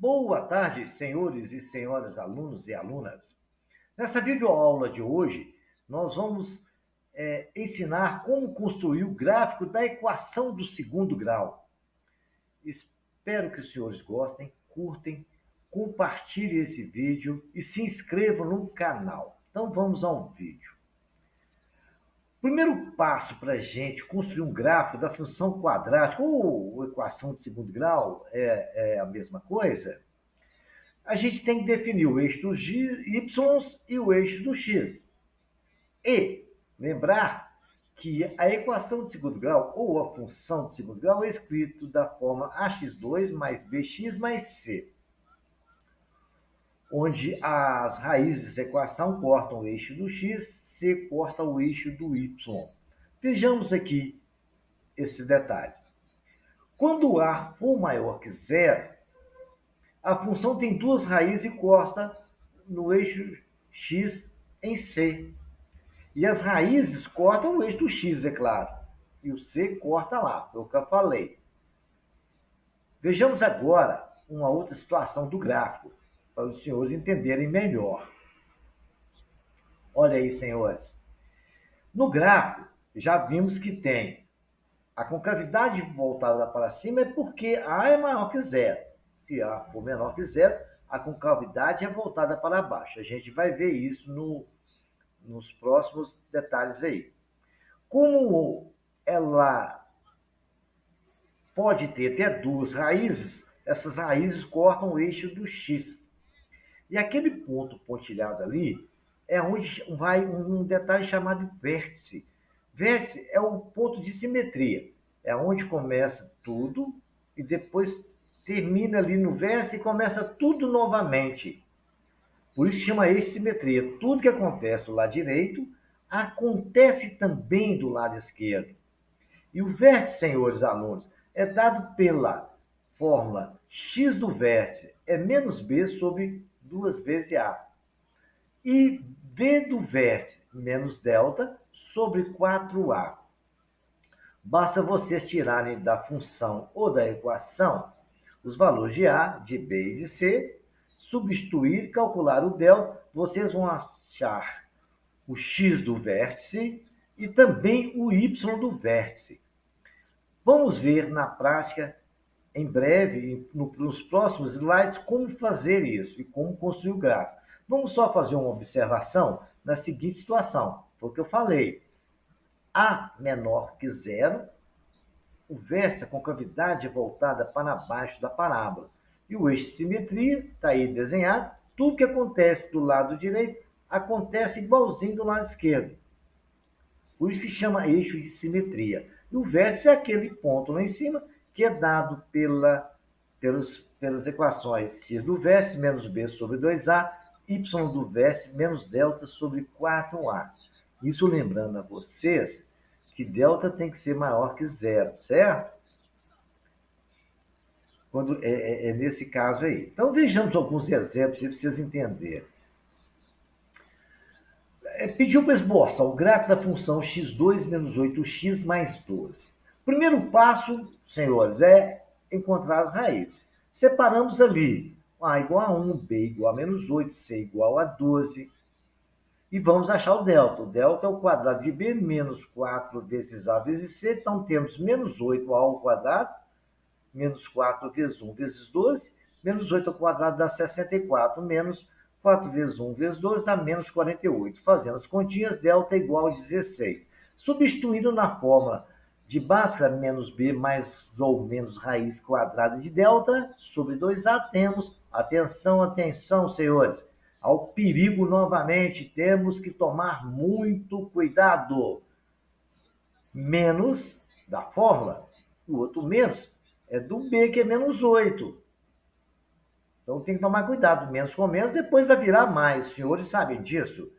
Boa tarde, senhores e senhoras alunos e alunas. Nessa videoaula de hoje, nós vamos ensinar como construir o gráfico da equação do segundo grau. Espero que os senhores gostem, curtem, compartilhem esse vídeo e se inscrevam no canal. Então vamos ao vídeo. O primeiro passo para a gente construir um gráfico da função quadrática ou equação de segundo grau é a mesma coisa. A gente tem que definir o eixo dos y e o eixo do x. E lembrar que a equação de segundo grau, ou a função de segundo grau, é escrito da forma ax2 mais bx mais c, onde as raízes da equação cortam o eixo do x, c corta o eixo do y. Vejamos aqui esse detalhe. Quando a for maior que zero, a função tem duas raízes e corta no eixo x em c. E as raízes cortam o eixo do x, é claro. E o c corta lá, foi o que eu falei. Vejamos agora uma outra situação do gráfico, para os senhores entenderem melhor. Olha aí, senhores. No gráfico, já vimos que tem a concavidade voltada para cima é porque A é maior que zero. Se A for menor que zero, a concavidade é voltada para baixo. A gente vai ver isso nos próximos detalhes aí. Como ela pode ter até duas raízes, essas raízes cortam o eixo do x. E aquele ponto pontilhado ali é onde vai um detalhe chamado vértice. Vértice é o ponto de simetria. É onde começa tudo e depois termina ali no vértice e começa tudo novamente. Por isso que chama eixo de simetria. Tudo que acontece do lado direito acontece também do lado esquerdo. E o vértice, senhores alunos, é dado pela fórmula x do vértice é menos b sobre 2 vezes a. E b do vértice menos delta sobre 4a. Basta vocês tirarem da função ou da equação os valores de a, de b e de c, substituir, calcular o delta, vocês vão achar o x do vértice e também o y do vértice. Vamos ver na prática, em breve, nos próximos slides, como fazer isso e como construir o gráfico. Vamos só fazer uma observação na seguinte situação, foi o que eu falei. A menor que zero, o vértice, a concavidade é voltada para baixo da parábola. E o eixo de simetria está aí desenhado. Tudo que acontece do lado direito acontece igualzinho do lado esquerdo. Por isso que chama eixo de simetria. E o vértice é aquele ponto lá em cima que é dado pelas equações x do vértice menos b sobre 2a, y do vértice menos delta sobre 4a. Isso lembrando a vocês que delta tem que ser maior que zero, certo? Quando é nesse caso aí. Então vejamos alguns exemplos para vocês entenderem. Pediu para esboçar o gráfico da função x2 menos 8x mais 12. Primeiro passo, senhores, é encontrar as raízes. Separamos ali a igual a 1, b igual a menos 8, c igual a 12. E vamos achar o delta. O delta é o quadrado de b menos 4 vezes a vezes c. Então temos menos 8 ao quadrado, menos 4 vezes 1 vezes 12, menos 8 ao quadrado dá 64, menos 4 vezes 1 vezes 12 dá menos 48. Fazendo as continhas, delta é igual a 16. Substituindo na fórmula de Bhaskara menos b mais ou menos raiz quadrada de delta sobre 2a, temos, atenção, atenção, senhores, ao perigo novamente, temos que tomar muito cuidado. Menos da fórmula, o outro menos é do b, que é menos 8. Então tem que tomar cuidado, menos com menos, depois vai virar mais. Os senhores sabem disso.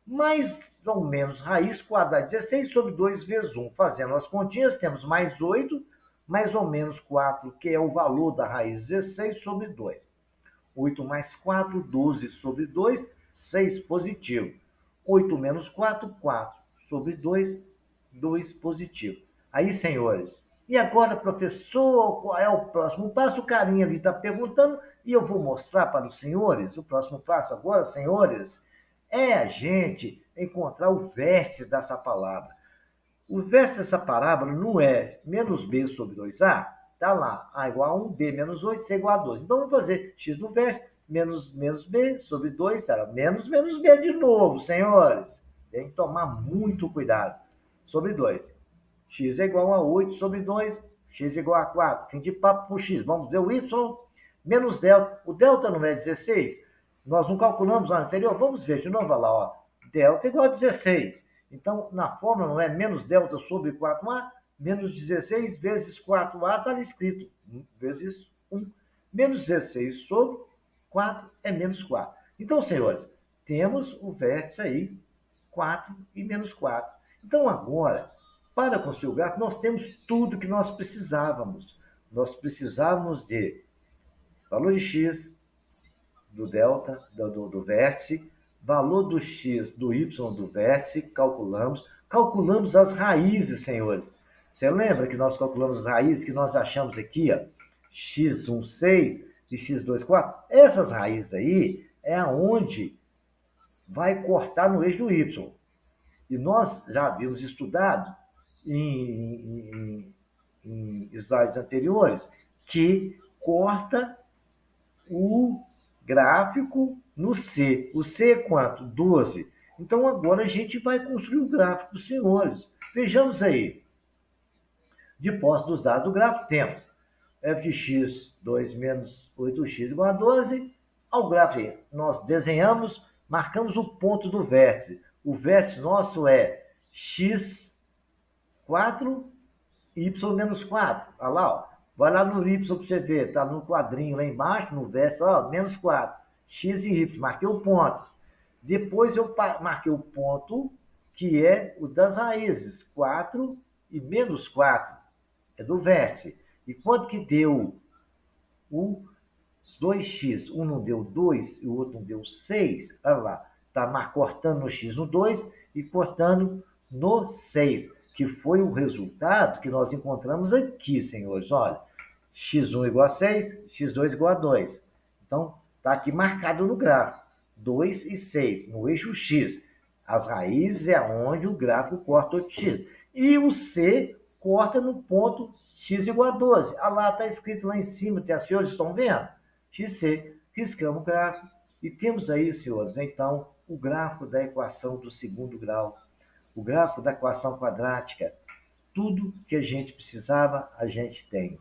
Mais ou menos raiz quadrada de 16 sobre 2 vezes 1. Fazendo as continhas, temos mais 8, mais ou menos 4, que é o valor da raiz 16 sobre 2. 8 mais 4, 12 sobre 2, 6 positivo. 8 menos 4, 4 sobre 2, 2 positivo. Aí, senhores, E agora, professor, qual é o próximo passo? O carinha ali está perguntando e eu vou mostrar para os senhores. O próximo passo agora, senhores, é a gente encontrar o vértice dessa palavra. O vértice dessa parábola não é menos b sobre 2a, está lá, a igual a 1b menos 8, c igual a 12. Então, vamos fazer x do vértice menos b sobre 2, será menos b de novo, senhores. Tem que tomar muito cuidado. Sobre 2. X é igual a 8 sobre 2, x é igual a 4. Fim de papo por x. Vamos ver o y menos delta. O delta não é 16? Nós não calculamos lá no anterior? Vamos ver de novo, olha lá, ó. Delta é igual a 16. Então, na fórmula não é menos delta sobre 4a, menos 16 vezes 4a, está ali escrito, vezes 1. Menos 16 sobre 4 é menos 4. Então, senhores, temos o vértice aí, 4 e menos 4. Então, agora, para construir o gráfico, nós temos tudo que nós precisávamos. Nós precisávamos de valor de x, do delta, do vértice, valor do x, do y do vértice, calculamos as raízes, senhores. Você lembra que nós calculamos as raízes que nós achamos aqui, ó, x1, 6 e x2, 4? Essas raízes aí é aonde vai cortar no eixo do y. E nós já havíamos estudado em slides anteriores que corta o gráfico no C. O C é quanto? 12. Então, agora a gente vai construir o gráfico dos senhores. Vejamos aí. De posse dos dados do gráfico, temos f de x, 2 menos 8x igual a 12. Ao gráfico aí, nós desenhamos, marcamos o ponto do vértice. O vértice nosso é x4, y menos 4. Olha lá, ó. Vai lá no Y para você ver, tá no quadrinho lá embaixo, no vértice, ó, menos 4. X e Y, marquei o ponto. Depois eu marquei o ponto que é o das raízes, 4 e menos 4, é do vértice. E quanto que deu o 2x? Um não deu 2 e o outro não deu 6. Olha lá, está cortando no x no 2 e cortando no 6, que foi o resultado que nós encontramos aqui, senhores. Olha, x1 igual a 6, x2 igual a 2. Então, está aqui marcado no gráfico, 2 e 6, no eixo x. As raízes é onde o gráfico corta o x. E o C corta no ponto x igual a 12. Ah lá, está escrito lá em cima, se as senhores estão vendo? XC, riscamos o gráfico. E temos aí, senhores, então, o gráfico da equação do segundo grau, o gráfico da equação quadrática. Tudo que a gente precisava, a gente tem.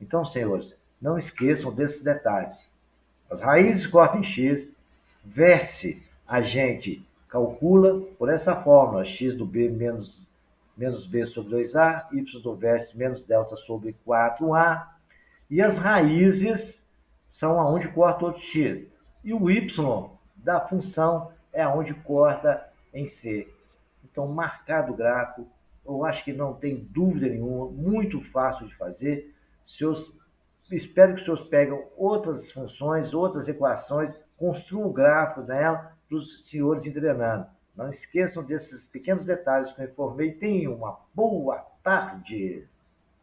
Então, senhores, não esqueçam desses detalhes. As raízes cortam em x, vértice a gente calcula por essa fórmula, x do b menos b sobre 2a, y do vértice menos delta sobre 4a, e as raízes são aonde corta outro x. E o y da função é aonde corta em c. Então, marcado o gráfico, eu acho que não tem dúvida nenhuma, muito fácil de fazer. Espero que os senhores peguem outras funções, outras equações, construam o gráfico dela para os senhores ir treinando. Não esqueçam desses pequenos detalhes que eu informei. Tenham uma boa tarde.